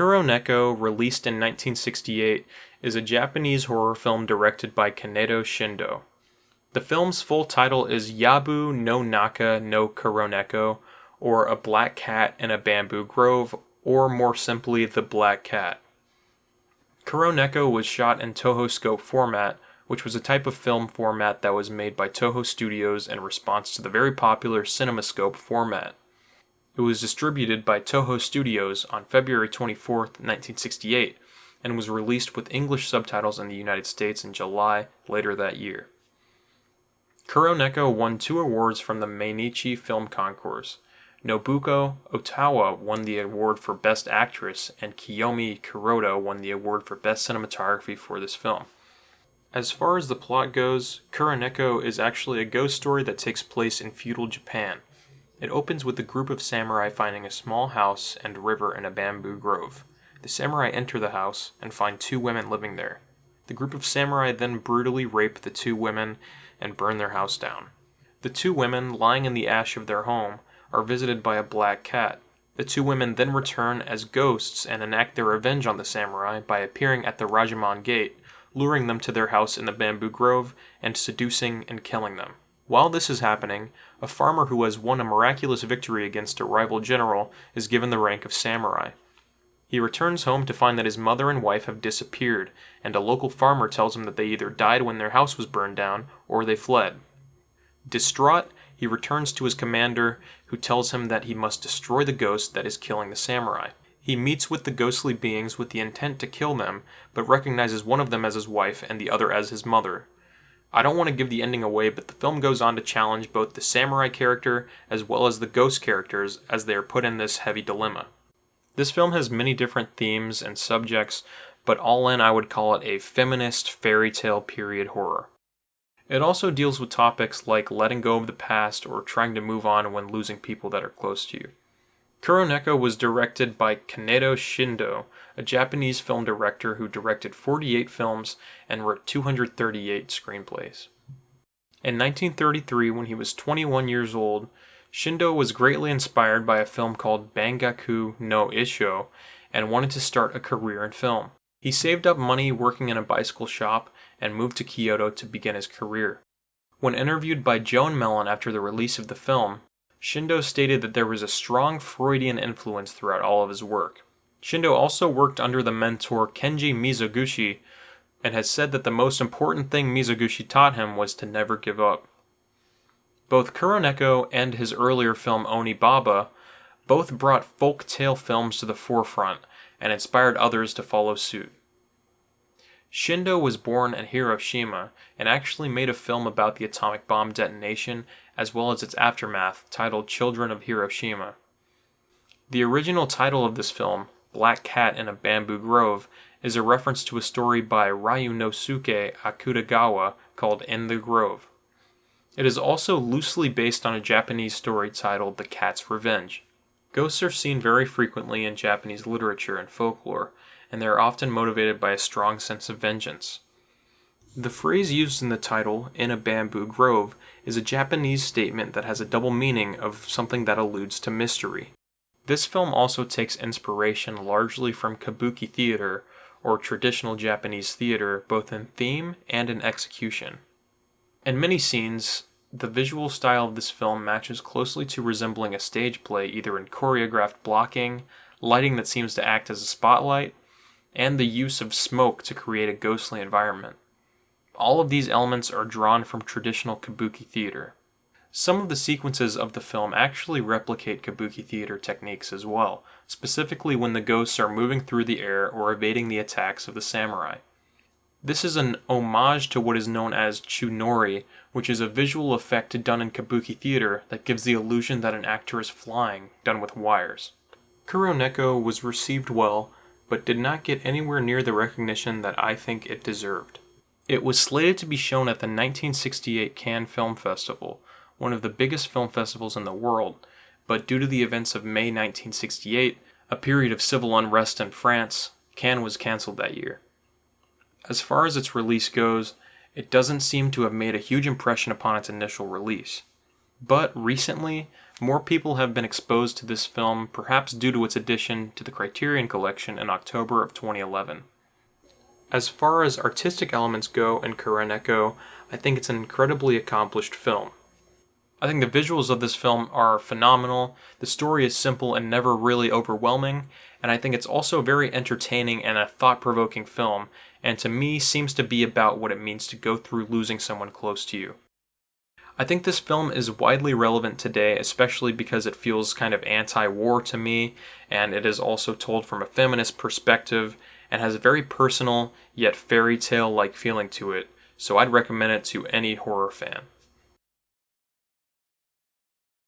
Kuroneko, released in 1968, is a Japanese horror film directed by Kaneto Shindo. The film's full title is Yabu no Naka no Kuroneko, or A Black Cat in a Bamboo Grove, or more simply, The Black Cat. Kuroneko was shot in Toho Scope format, which was a type of film format that was made by Toho Studios in response to the very popular CinemaScope format. It was distributed by Toho Studios on February 24, 1968, and was released with English subtitles in the United States in July later that year. Kuroneko won 2 awards from the Mainichi Film Concours. Nobuko Otawa won the award for Best Actress, and Kiyomi Kuroda won the award for Best Cinematography for this film. As far as the plot goes, Kuroneko is actually a ghost story that takes place in feudal Japan. It opens with a group of samurai finding a small house and river in a bamboo grove. The samurai enter the house and find 2 women living there. The group of samurai then brutally rape the 2 women and burn their house down. The 2 women, lying in the ash of their home, are visited by a black cat. The 2 women then return as ghosts and enact their revenge on the samurai by appearing at the Rajamon Gate, luring them to their house in the bamboo grove and seducing and killing them. While this is happening, a farmer who has won a miraculous victory against a rival general is given the rank of samurai. He returns home to find that his mother and wife have disappeared, and a local farmer tells him that they either died when their house was burned down or they fled. Distraught, he returns to his commander, who tells him that he must destroy the ghost that is killing the samurai. He meets with the ghostly beings with the intent to kill them, but recognizes one of them as his wife and the other as his mother. I don't want to give the ending away, but the film goes on to challenge both the samurai character as well as the ghost characters as they are put in this heavy dilemma. This film has many different themes and subjects, but all in I would call it a feminist fairy tale period horror. It also deals with topics like letting go of the past or trying to move on when losing people that are close to you. Kuroneko was directed by Kaneto Shindo, a Japanese film director who directed 48 films and wrote 238 screenplays. In 1933, when he was 21 years old, Shindo was greatly inspired by a film called Bangaku no Isho and wanted to start a career in film. He saved up money working in a bicycle shop and moved to Kyoto to begin his career. When interviewed by Joan Mellon after the release of the film, Shindo stated that there was a strong Freudian influence throughout all of his work. Shindo also worked under the mentor Kenji Mizoguchi and has said that the most important thing Mizoguchi taught him was to never give up. Both Kuroneko and his earlier film Onibaba both brought folk tale films to the forefront and inspired others to follow suit. Shindo was born in Hiroshima and actually made a film about the atomic bomb detonation as well as its aftermath titled Children of Hiroshima. The original title of this film, Black Cat in a Bamboo Grove, is a reference to a story by Ryunosuke Akutagawa called In the Grove. It is also loosely based on a Japanese story titled The Cat's Revenge. Ghosts are seen very frequently in Japanese literature and folklore, and they are often motivated by a strong sense of vengeance. The phrase used in the title, in a bamboo grove, is a Japanese statement that has a double meaning of something that alludes to mystery. This film also takes inspiration largely from kabuki theater, or traditional Japanese theater, both in theme and in execution. In many scenes, the visual style of this film matches closely to resembling a stage play either in choreographed blocking, lighting that seems to act as a spotlight, and the use of smoke to create a ghostly environment. All of these elements are drawn from traditional kabuki theater. Some of the sequences of the film actually replicate kabuki theater techniques as well, specifically when the ghosts are moving through the air or evading the attacks of the samurai. This is an homage to what is known as chunori, which is a visual effect done in kabuki theater that gives the illusion that an actor is flying, done with wires. Kuroneko was received well, but did not get anywhere near the recognition that I think it deserved. It was slated to be shown at the 1968 Cannes Film Festival, one of the biggest film festivals in the world, but due to the events of May 1968, a period of civil unrest in France, Cannes was cancelled that year. As far as its release goes, it doesn't seem to have made a huge impression upon its initial release. But recently, more people have been exposed to this film, perhaps due to its addition to the Criterion Collection in October of 2011. As far as artistic elements go in Kuroneko, I think it's an incredibly accomplished film. I think the visuals of this film are phenomenal, the story is simple and never really overwhelming, and I think it's also very entertaining and a thought-provoking film, and to me seems to be about what it means to go through losing someone close to you. I think this film is widely relevant today, especially because it feels kind of anti-war to me, and it is also told from a feminist perspective, and has a very personal, yet fairy tale-like feeling to it, so I'd recommend it to any horror fan.